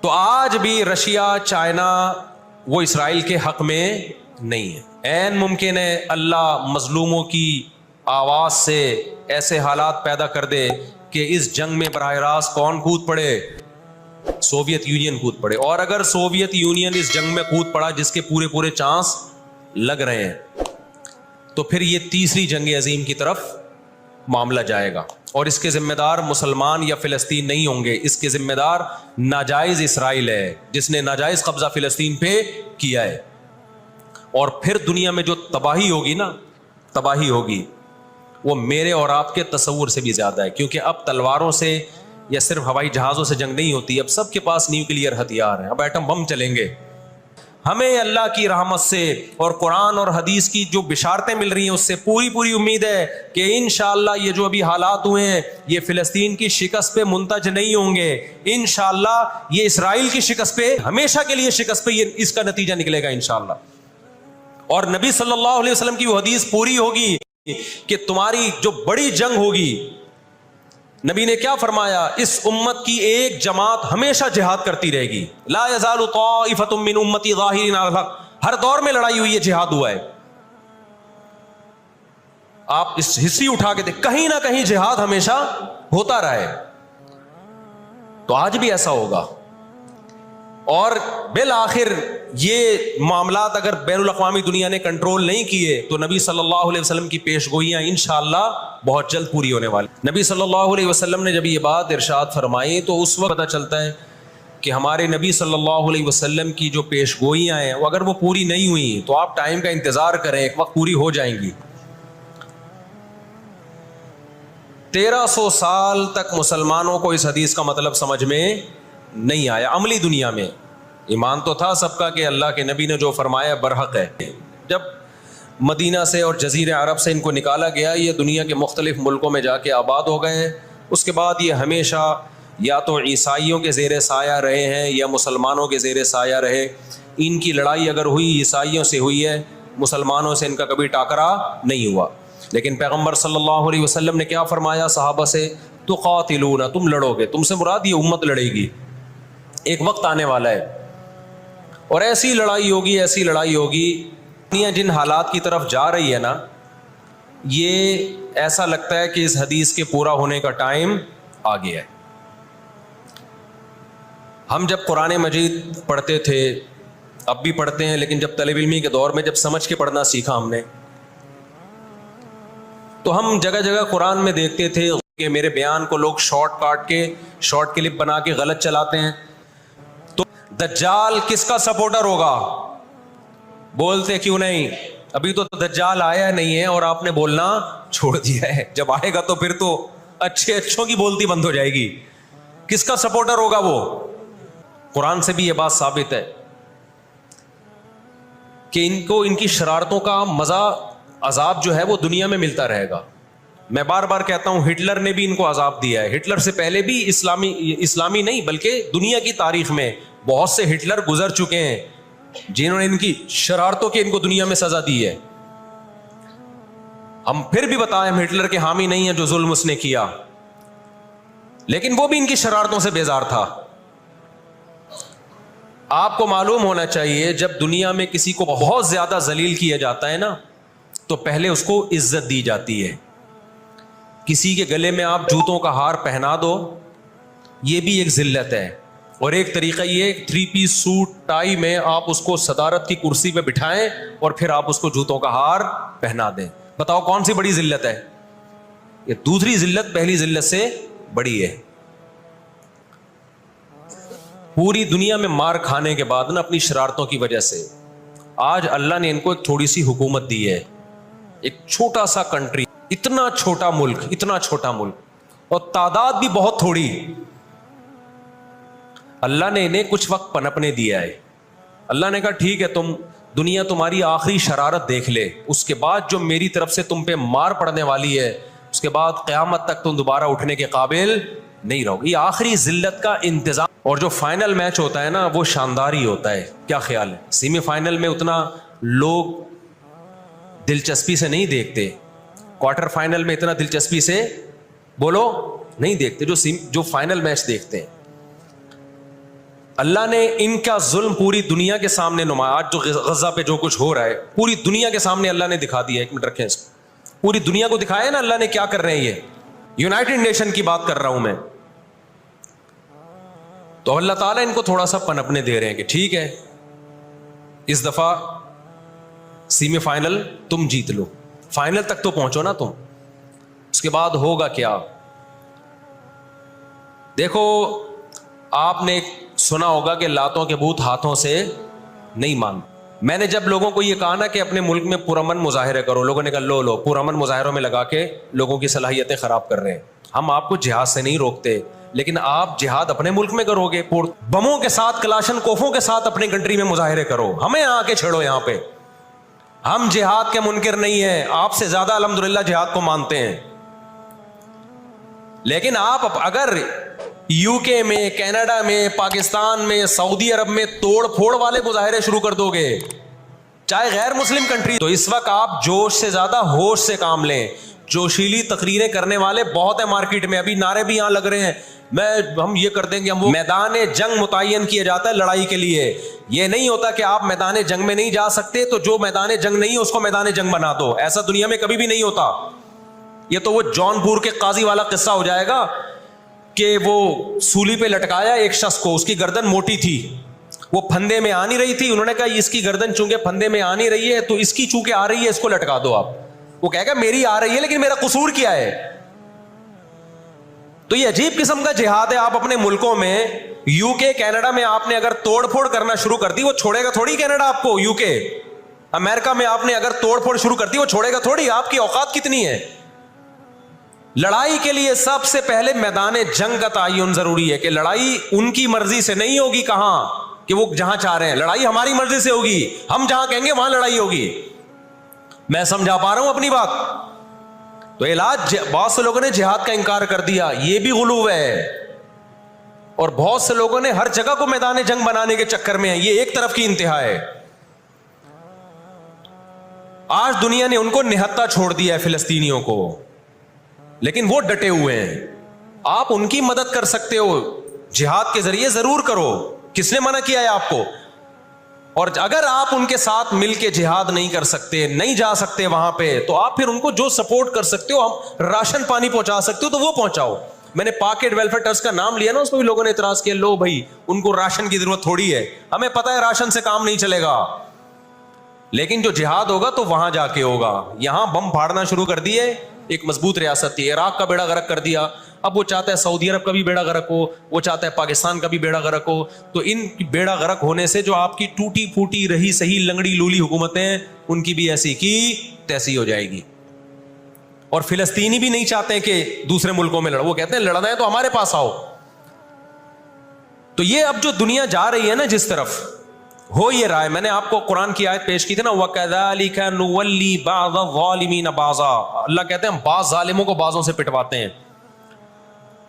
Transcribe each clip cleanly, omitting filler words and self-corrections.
تو آج بھی رشیا چائنا وہ اسرائیل کے حق میں نہیں ہے. عین ممکن ہے اللہ مظلوموں کی آواز سے ایسے حالات پیدا کر دے کہ اس جنگ میں براہ راست کون کود پڑے؟ سوویت یونین کود پڑے. اور اگر سوویت یونین اس جنگ میں کود پڑا جس کے پورے چانس لگ رہے ہیں تو پھر یہ تیسری جنگ عظیم کی طرف معاملہ جائے گا, اور اس کے ذمہ دار مسلمان یا فلسطین نہیں ہوں گے. اس کے ذمہ دار ناجائز اسرائیل ہے جس نے ناجائز قبضہ فلسطین پہ کیا ہے. اور پھر دنیا میں جو تباہی ہوگی نا, تباہی ہوگی وہ میرے اور آپ کے تصور سے بھی زیادہ ہے, کیونکہ اب تلواروں سے یا صرف ہوائی جہازوں سے جنگ نہیں ہوتی, اب سب کے پاس نیوکلیئر ہتھیار ہیں, اب ایٹم بم چلیں گے. ہمیں اللہ کی رحمت سے اور قرآن اور حدیث کی جو بشارتیں مل رہی ہیں اس سے پوری امید ہے کہ انشاءاللہ یہ جو ابھی حالات ہوئے ہیں یہ فلسطین کی شکست پہ منتج نہیں ہوں گے. انشاءاللہ یہ اسرائیل کی شکست پہ, ہمیشہ کے لیے شکست پہ یہ اس کا نتیجہ نکلے گا انشاءاللہ. اور نبی صلی اللہ علیہ وسلم کی وہ حدیث پوری ہوگی کہ تمہاری جو بڑی جنگ ہوگی, نبی نے کیا فرمایا, اس امت کی ایک جماعت ہمیشہ جہاد کرتی رہے گی. لا یزال طائفۃ من امتی ظاہرین علی الحق, ہر دور میں لڑائی ہوئی ہے, جہاد ہوا ہے. آپ اس ہسٹری اٹھا کے دیکھ, کہیں نہ کہیں جہاد ہمیشہ ہوتا رہا ہے. تو آج بھی ایسا ہوگا. اور بالآخر یہ معاملات اگر بین الاقوامی دنیا نے کنٹرول نہیں کیے تو نبی صلی اللہ علیہ وسلم کی پیش گوئیاں انشاءاللہ بہت جلد پوری ہونے والی. نبی صلی اللہ علیہ وسلم نے جب یہ بات ارشاد فرمائی تو اس وقت پتہ چلتا ہے کہ ہمارے نبی صلی اللہ علیہ وسلم کی جو پیش گوئیاں ہیں وہ اگر وہ پوری نہیں ہوئی تو آپ ٹائم کا انتظار کریں, ایک وقت پوری ہو جائیں گی. 1300 سال تک مسلمانوں کو اس حدیث کا مطلب سمجھ میں نہیں آیا. عملی دنیا میں ایمان تو تھا سب کا کہ اللہ کے نبی نے جو فرمایا برحق ہے. جب مدینہ سے اور جزیرہ عرب سے ان کو نکالا گیا, یہ دنیا کے مختلف ملکوں میں جا کے آباد ہو گئے ہیں. اس کے بعد یہ ہمیشہ یا تو عیسائیوں کے زیر سایہ رہے ہیں یا مسلمانوں کے زیر سایہ رہے. ان کی لڑائی اگر ہوئی عیسائیوں سے ہوئی ہے, مسلمانوں سے ان کا کبھی ٹاکرا نہیں ہوا. لیکن پیغمبر صلی اللہ علیہ وسلم نے کیا فرمایا صحابہ سے, تقاتلون, تم لڑو گے. تم سے مراد یہ امت لڑے گی, ایک وقت آنے والا ہے اور ایسی لڑائی ہوگی. دنیا جن حالات کی طرف جا رہی ہے نا, یہ ایسا لگتا ہے کہ اس حدیث کے پورا ہونے کا ٹائم آ گیا ہے. ہم جب قرآن مجید پڑھتے تھے, اب بھی پڑھتے ہیں, لیکن جب طالب علمی کے دور میں جب سمجھ کے پڑھنا سیکھا ہم نے, تو ہم جگہ جگہ قرآن میں دیکھتے تھے کہ میرے بیان کو لوگ شارٹ کاٹ کے, شارٹ کلپ بنا کے غلط چلاتے ہیں. تو دجال کس کا سپورٹر ہوگا؟ بولتے کیوں نہیں؟ ابھی تو دجال آیا نہیں ہے اور آپ نے بولنا چھوڑ دیا ہے. جب آئے گا تو پھر تو اچھوں کی بولتی بند ہو جائے گی. کس کا سپورٹر ہوگا وہ؟ قرآن سے بھی یہ بات ثابت ہے کہ ان کو ان کی شرارتوں کا مزہ, عذاب جو ہے وہ دنیا میں ملتا رہے گا. میں بار بار کہتا ہوں ہٹلر نے بھی ان کو عذاب دیا ہے. ہٹلر سے پہلے بھی اسلامی نہیں بلکہ دنیا کی تاریخ میں بہت سے ہٹلر گزر چکے ہیں جنہوں نے ان کی شرارتوں کی ان کو دنیا میں سزا دی ہے. ہم پھر بھی بتائیں ہم ہٹلر کے حامی نہیں ہیں جو ظلم اس نے کیا, لیکن وہ بھی ان کی شرارتوں سے بیزار تھا. آپ کو معلوم ہونا چاہیے جب دنیا میں کسی کو بہت زیادہ ذلیل کیا جاتا ہے نا تو پہلے اس کو عزت دی جاتی ہے. کسی کے گلے میں آپ جوتوں کا ہار پہنا دو, یہ بھی ایک ذلت ہے. اور ایک طریقہ یہ 3 پیس سوٹ ٹائی میں آپ اس کو صدارت کی کرسی پہ بٹھائیں اور پھر آپ اس کو جوتوں کا ہار پہنا دیں. بتاؤ کون سی بڑی ذلت ہے؟ یہ دوسری ذلت پہلی ذلت سے بڑی ہے. پوری دنیا میں مار کھانے کے بعد نا اپنی شرارتوں کی وجہ سے آج اللہ نے ان کو ایک تھوڑی سی حکومت دی ہے. ایک چھوٹا سا کنٹری, اتنا چھوٹا ملک اور تعداد بھی بہت تھوڑی. اللہ نے انہیں کچھ وقت پنپنے دیا ہے. اللہ نے کہا ٹھیک ہے, تم دنیا تمہاری آخری شرارت دیکھ لے, اس کے بعد جو میری طرف سے تم پہ مار پڑنے والی ہے اس کے بعد قیامت تک تم دوبارہ اٹھنے کے قابل نہیں رہو. یہ آخری ذلت کا انتظام. اور جو فائنل میچ ہوتا ہے نا وہ شاندار ہی ہوتا ہے. کیا خیال ہے؟ سیمی فائنل میں اتنا لوگ دلچسپی سے نہیں دیکھتے, کوارٹر فائنل میں اتنا دلچسپی سے بولو نہیں دیکھتے جو فائنل میچ دیکھتے ہیں. اللہ نے ان کا ظلم پوری دنیا کے سامنے نمایا. آج جو غزہ پہ جو کچھ ہو رہا ہے پوری دنیا کے سامنے اللہ نے دکھا دیا. ایک منٹ رکھیں اس کو. پوری دنیا کو دکھایا نا اللہ نے کیا کر رہے ہیں. یہ یونائٹڈ نیشن کی بات کر رہا ہوں میں. تو اللہ تعالیٰ ان کو تھوڑا سا پنپنے دے رہے ہیں کہ ٹھیک ہے اس دفعہ سیمی فائنل تم جیت لو, فائنل تک تو پہنچو نا تم, اس کے بعد ہوگا کیا. دیکھو آپ نے سنا ہوگا کہ لاتوں کے بت ہاتھوں سے نہیں مان. میں نے جب لوگوں کو یہ کہا نا کہ اپنے ملک میں پرامن مظاہرے کرو, لوگوں نے کہا لو پرامن مظاہروں میں لگا کے لوگوں کی صلاحیتیں خراب کر رہے ہیں. ہم آپ کو جہاد سے نہیں روکتے, لیکن آپ جہاد اپنے ملک میں کرو گے, بموں کے ساتھ کلاشن کوفوں کے ساتھ اپنی کنٹری میں مظاہرے کرو, ہمیں آ کے چھیڑو یہاں پہ. ہم جہاد کے منکر نہیں ہیں, آپ سے زیادہ الحمدللہ جہاد کو مانتے ہیں. لیکن آپ اگر یو کے میں, کینیڈا میں, پاکستان میں, سعودی عرب میں توڑ پھوڑ والے مظاہرے شروع کر دو گے, چاہے غیر مسلم کنٹری, تو اس وقت آپ جوش سے زیادہ ہوش سے کام لیں. جوشیلی تقریریں کرنے والے بہت ہیں مارکیٹ میں, ابھی نعرے بھی یہاں لگ رہے ہیں, ہم یہ کر دیں گے. ہم وہ میدان جنگ متعین کیا جاتا ہے لڑائی کے لیے. یہ نہیں ہوتا کہ آپ میدان جنگ میں نہیں جا سکتے تو جو میدان جنگ نہیں ہے اس کو میدان جنگ بنا دو. ایسا دنیا میں کبھی بھی نہیں ہوتا. یہ تو وہ جون پور کے قاضی والا قصہ ہو جائے گا کہ وہ سولی پہ لٹکایا ایک شخص کو, اس کی گردن موٹی تھی, وہ پھندے میں آ نہیں رہی تھی. انہوں نے کہا اس کی گردن چونکہ پھندے میں آ نہیں رہی ہے تو اس کی چونکہ آ رہی ہے اس کو لٹکا دو آپ. وہ کہے گا میری آ رہی ہے لیکن میرا قصور کیا ہے. تو یہ عجیب قسم کا جہاد ہے. آپ اپنے ملکوں میں یو کے, کینیڈا میں آپ نے اگر توڑ پھوڑ کرنا شروع کر دی, وہ چھوڑے گا تھوڑی کینیڈا آپ کو. یو کے, امریکہ میں آپ نے اگر توڑ پھوڑ شروع کر دی, وہ چھوڑے گا تھوڑی. آپ کی اوقات کتنی ہے. لڑائی کے لیے سب سے پہلے میدان جنگ کا تعین ضروری ہے کہ لڑائی ان کی مرضی سے نہیں ہوگی کہاں کہ وہ جہاں چاہ رہے ہیں, لڑائی ہماری مرضی سے ہوگی. ہم جہاں کہیں گے وہاں لڑائی ہوگی. میں سمجھا پا رہا ہوں اپنی بات. تو علاج, بہت سے لوگوں نے جہاد کا انکار کر دیا, یہ بھی غلو ہے. اور بہت سے لوگوں نے ہر جگہ کو میدان جنگ بنانے کے چکر میں ہیں. یہ ایک طرف کی انتہا ہے. آج دنیا نے ان کو نہتا چھوڑ دیا ہے, فلسطینیوں کو, لیکن وہ ڈٹے ہوئے ہیں. آپ ان کی مدد کر سکتے ہو جہاد کے ذریعے, ضرور کرو. کس نے منع کیا ہے آپ کو. اور اگر آپ ان کے ساتھ مل کے جہاد نہیں کر سکتے, نہیں جا سکتے وہاں پہ, تو آپ پھر ان کو جو سپورٹ کر سکتے ہو, ہم راشن پانی پہنچا سکتے ہو تو وہ پہنچاؤ. میں نے پاکٹ ویلفیئر ٹرسٹ کا نام لیا نا, اس پہ بھی لوگوں نے اعتراض کیا, لو بھائی ان کو راشن کی ضرورت تھوڑی ہے, ہمیں پتہ ہے راشن سے کام نہیں چلے گا, لیکن جو جہاد ہوگا تو وہاں جا کے ہوگا. یہاں بم پھاڑنا شروع کر دیے. ایک مضبوط ریاست تھی, عراق کا بیڑا غرق کر دیا, اب وہ چاہتا ہے سعودی عرب کا بھی بیڑا غرق ہو, وہ چاہتا ہے پاکستان کا بھی بیڑا غرق ہو. تو ان بیڑا غرق ہونے سے جو آپ کی ٹوٹی پھوٹی رہی صحیح لنگڑی لولی حکومتیں, ان کی بھی ایسی کی تیسی ہو جائے گی. اور فلسطینی بھی نہیں چاہتے کہ دوسرے ملکوں میں لڑو, وہ کہتے ہیں لڑنا ہے تو ہمارے پاس آؤ. تو یہ اب جو دنیا جا رہی ہے نا جس طرف, ہو یہ رہا ہے. میں نے آپ کو قرآن کی آیت پیش کی تھی نا, وَكَذَلِكَ نُوَلِّي بَعْضَ الظَّالِمِينَ بَعْضًا. اللہ کہتے ہیں ہم بعض ظالموں کو بعضوں سے پٹواتے ہیں.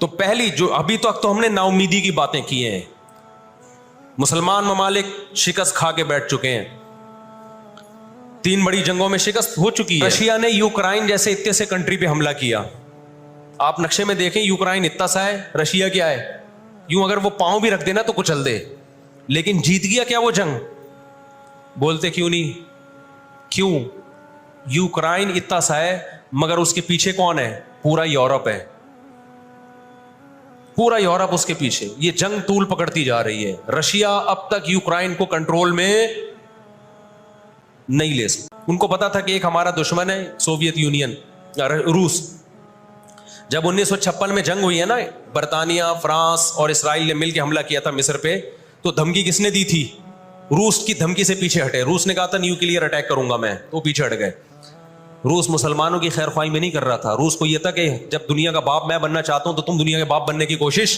تو پہلی جو ابھی تک تو ہم نے نا امیدی کی باتیں کی ہیں. مسلمان ممالک شکست کھا کے بیٹھ چکے ہیں, 3 بڑی جنگوں میں شکست ہو چکی ہے. رشیا نے یوکرائن جیسے اتنے سے کنٹری پہ حملہ کیا. آپ نقشے میں دیکھیں, یوکرائن اتنا سا ہے, رشیا کیا ہے, یوں اگر وہ پاؤں بھی رکھ دینا تو کچل دے. لیکن جیت گیا کیا وہ جنگ؟ بولتے کیوں نہیں؟ کیوں؟ یوکرائن اتنا سا ہے مگر اس کے پیچھے کون ہے؟ پورا یورپ ہے, پورا یورپ اس کے پیچھے. یہ جنگ طول پکڑتی جا رہی ہے. رشیا اب تک یوکرائن کو کنٹرول میں نہیں لے سکتا. ان کو پتا تھا کہ ایک ہمارا دشمن ہے سوویت یونین, روس. جب 1956 میں جنگ ہوئی ہے نا, برطانیہ, فرانس اور اسرائیل نے مل کے حملہ کیا تھا مصر پہ, تو دھمکی کس نے دی تھی؟ روس کی دھمکی سے پیچھے ہٹے. روس نے کہا تھا نیوکلیئر اٹیک کروں گا میں, تو پیچھے ہٹ گئے. روس مسلمانوں کی خیر خواہی میں نہیں کر رہا تھا. روس کو یہ تھا کہ جب دنیا کا باپ میں بننا چاہتا ہوں تو تم دنیا کے باپ بننے کی کوشش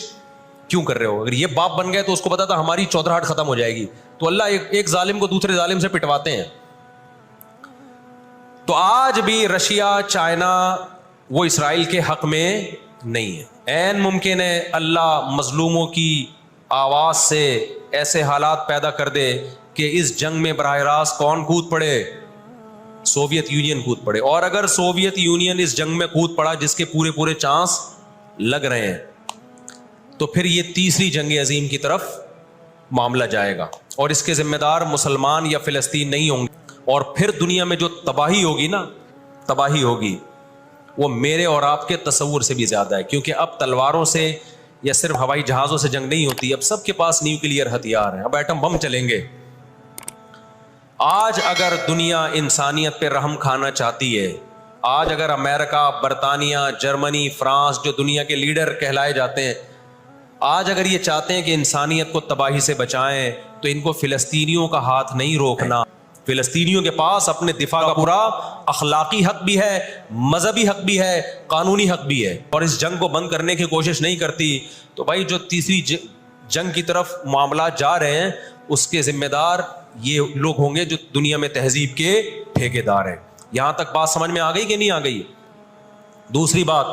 کیوں کر رہے ہو؟ اگر یہ باپ بن گئے تو اس کو پتا تھا ہماری چودراہٹ ختم ہو جائے گی. تو اللہ ایک ظالم کو دوسرے ظالم سے پٹواتے ہیں. تو آج بھی رشیا, چائنا وہ اسرائیل کے حق میں نہیں ہے. عین ممکن ہے اللہ مظلوموں کی آواز سے ایسے حالات پیدا کر دے کہ اس جنگ میں براہ راست کون کود پڑے؟ سوویت یونین کود پڑے. اور اگر سوویت یونین اس جنگ میں کود پڑا, جس کے پورے چانس لگ رہے ہیں, تو پھر یہ تیسری جنگ عظیم کی طرف معاملہ جائے گا اور اس کے ذمہ دار مسلمان یا فلسطین نہیں ہوں گے. اور پھر دنیا میں جو تباہی ہوگی نا، تباہی ہوگی، وہ میرے اور آپ کے تصور سے بھی زیادہ ہے. کیونکہ اب تلواروں سے یا صرف ہوائی جہازوں سے جنگ نہیں ہوتی، اب سب کے پاس نیوکلیئر ہتھیار ہیں، اب ایٹم بم چلیں گے. آج اگر دنیا انسانیت پہ رحم کھانا چاہتی ہے، آج اگر امریکہ، برطانیہ، جرمنی، فرانس، جو دنیا کے لیڈر کہلائے جاتے ہیں، آج اگر یہ چاہتے ہیں کہ انسانیت کو تباہی سے بچائیں تو ان کو فلسطینیوں کا ہاتھ نہیں روکنا. فلسطینیوں کے پاس اپنے دفاع کا پورا اخلاقی حق بھی ہے، مذہبی حق بھی ہے، قانونی حق بھی ہے. اور اس جنگ کو بند کرنے کی کوشش نہیں کرتی تو بھائی جو تیسری جنگ کی طرف معاملات جا رہے ہیں اس کے ذمہ دار یہ لوگ ہوں گے جو دنیا میں تہذیب کے ٹھیکیدار ہیں. یہاں تک بات سمجھ میں آ گئی کہ نہیں آ گئی؟ دوسری بات،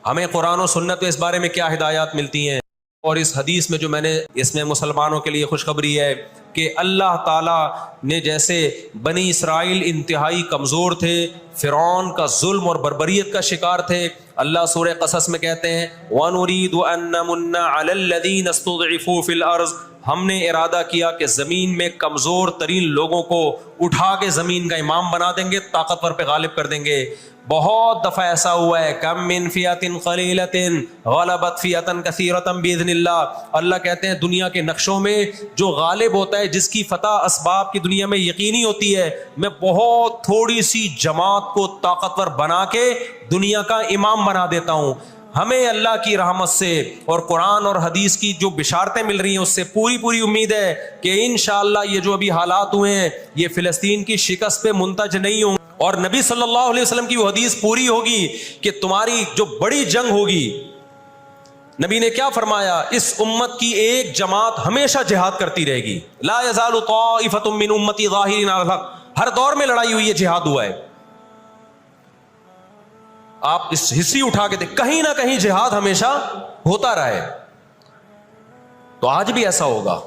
ہمیں قرآن و سنت میں اس بارے میں کیا ہدایات ملتی ہیں؟ اور اس حدیث میں جو میں نے اس میں مسلمانوں کے لیے خوشخبری ہے کہ اللہ تعالیٰ نے جیسے بنی اسرائیل انتہائی کمزور تھے، فرعون کا ظلم اور بربریت کا شکار تھے، اللہ سورہ قصص میں کہتے ہیں وَنُرِيدُ أَن نَّمُنَّ عَلَى الَّذِينَ اسْتُضْعِفُوا فِي الْأَرْضِ، ہم نے ارادہ کیا کہ زمین میں کمزور ترین لوگوں کو اٹھا کے زمین کا امام بنا دیں گے، طاقتور پہ غالب کر دیں گے. بہت دفعہ ایسا ہوا ہے، کم من فئۃ قلیلۃ غلبت فئۃ کثیرۃ باذن اللہ. اللہ کہتے ہیں دنیا کے نقشوں میں جو غالب ہوتا ہے، جس کی فتح اسباب کی دنیا میں یقینی ہوتی ہے، میں بہت تھوڑی سی جماعت کو طاقتور بنا کے دنیا کا امام بنا دیتا ہوں. ہمیں اللہ کی رحمت سے اور قرآن اور حدیث کی جو بشارتیں مل رہی ہیں اس سے پوری امید ہے کہ انشاءاللہ یہ جو ابھی حالات ہوئے ہیں یہ فلسطین کی شکست پہ منتج نہیں ہوں. اور نبی صلی اللہ علیہ وسلم کی وہ حدیث پوری ہوگی کہ تمہاری جو بڑی جنگ ہوگی، نبی نے کیا فرمایا؟ اس امت کی ایک جماعت ہمیشہ جہاد کرتی رہے گی. لا یزال طائفۃ من امتی ظاہرین علی الحق. ہر دور میں لڑائی ہوئی ہے، جہاد ہوا ہے. آپ اس ہسٹری اٹھا کے دیکھ، کہیں نہ کہیں جہاد ہمیشہ ہوتا رہا ہے. تو آج بھی ایسا ہوگا.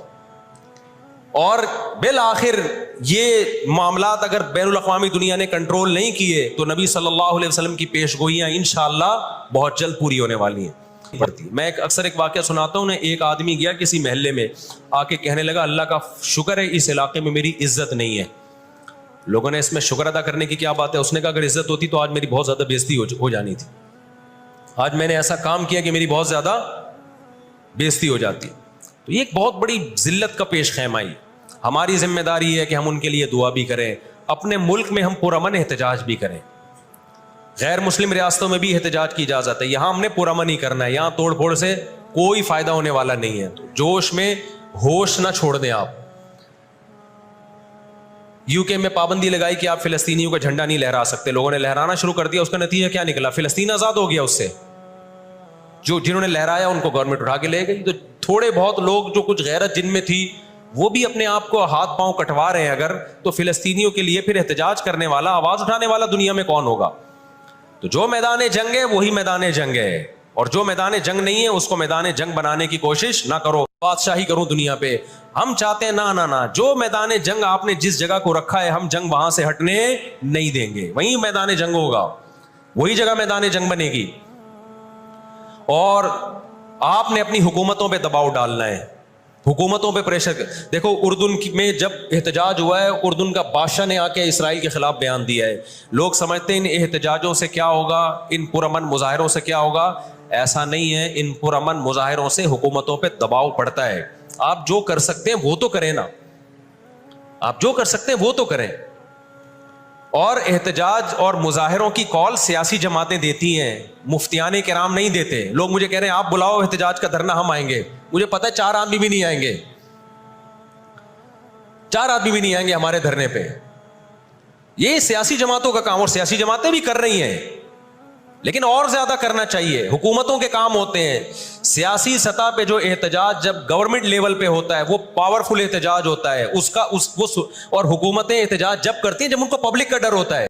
اور بالآخر یہ معاملات اگر بین الاقوامی دنیا نے کنٹرول نہیں کیے تو نبی صلی اللہ علیہ وسلم کی پیش گوئیاں انشاءاللہ بہت جلد پوری ہونے والی ہیں. میں اکثر ایک واقعہ سناتا ہوں. ایک آدمی گیا کسی محلے میں، آ کے کہنے لگا اللہ کا شکر ہے اس علاقے میں میری عزت نہیں ہے. لوگوں نے اس میں شکر ادا کرنے کی کیا بات ہے؟ اس نے کہا اگر عزت ہوتی تو آج میری بہت زیادہ بےزتی ہو جانی تھی. آج میں نے ایسا کام کیا کہ میری بہت زیادہ بےزتی ہو جاتی. تو یہ ایک بہت بڑی ذلت کا پیش خیمہ ہے. ہماری ذمہ داری ہے کہ ہم ان کے لیے دعا بھی کریں، اپنے ملک میں ہم پرامن احتجاج بھی کریں. غیر مسلم ریاستوں میں بھی احتجاج کی اجازت ہے، یہاں ہم نے پرامن ہی کرنا ہے. یہاں توڑ پھوڑ سے کوئی فائدہ ہونے والا نہیں ہے. تو جوش میں ہوش نہ چھوڑ دیں آپ. یو کے میں پابندی لگائی کہ آپ فلسطینیوں کا جھنڈا نہیں لہرا سکتے. لوگوں نے لہرانا شروع کر دیا. اس کا نتیجہ کیا نکلا؟ فلسطین آزاد ہو گیا. اس سے جنہوں نے لہرایا ان کو گورنمنٹ اٹھا کے لے گئی. تو تھوڑے بہت لوگ جو کچھ غیرت جن میں تھی وہ بھی اپنے آپ کو ہاتھ پاؤں کٹوا رہے ہیں اگر، تو فلسطینیوں کے لیے پھر احتجاج کرنے والا، آواز اٹھانے والا دنیا میں کون ہوگا؟ تو جو میدان جنگ ہے وہی میدان جنگ ہے، اور جو میدان جنگ نہیں ہے اس کو میدان جنگ بنانے کی کوشش نہ کرو. بادشاہی کروں دنیا پہ. ہم چاہتے ہیں نہ جو میدان جنگ آپ نے جس جگہ کو رکھا ہے ہم جنگ وہاں سے ہٹنے نہیں دیں گے. وہیں میدان جنگ ہوگا، وہی جگہ میدان جنگ بنے گی. اور آپ نے اپنی حکومتوں پہ دباؤ ڈالنا ہے، حکومتوں پہ پریشر. دیکھو اردن میں جب احتجاج ہوا ہے، اردن کا بادشاہ نے آ کے اسرائیل کے خلاف بیان دیا ہے. لوگ سمجھتے ہیں ان احتجاجوں سے کیا ہوگا، ان پرامن مظاہروں سے کیا ہوگا. ایسا نہیں ہے. ان پرامن مظاہروں سے حکومتوں پہ دباؤ پڑتا ہے. آپ جو کر سکتے ہیں وہ تو کریں نا، آپ جو کر سکتے ہیں وہ تو کریں. اور احتجاج اور مظاہروں کی کال سیاسی جماعتیں دیتی ہیں، مفتیان کرام نہیں دیتے. لوگ مجھے کہہ رہے ہیں آپ بلاؤ احتجاج کا دھرنا، ہم آئیں گے. مجھے پتہ ہے 4 آدمی بھی نہیں آئیں گے، 4 آدمی بھی نہیں آئیں گے ہمارے دھرنے پہ. یہ سیاسی جماعتوں کا کام، اور سیاسی جماعتیں بھی کر رہی ہیں، لیکن اور زیادہ کرنا چاہیے. حکومتوں کے کام ہوتے ہیں. سیاسی سطح پہ جو احتجاج جب گورنمنٹ لیول پہ ہوتا ہے وہ پاورفل احتجاج ہوتا ہے. اور حکومتیں احتجاج جب کرتی ہیں جب ان کو پبلک کا ڈر ہوتا ہے.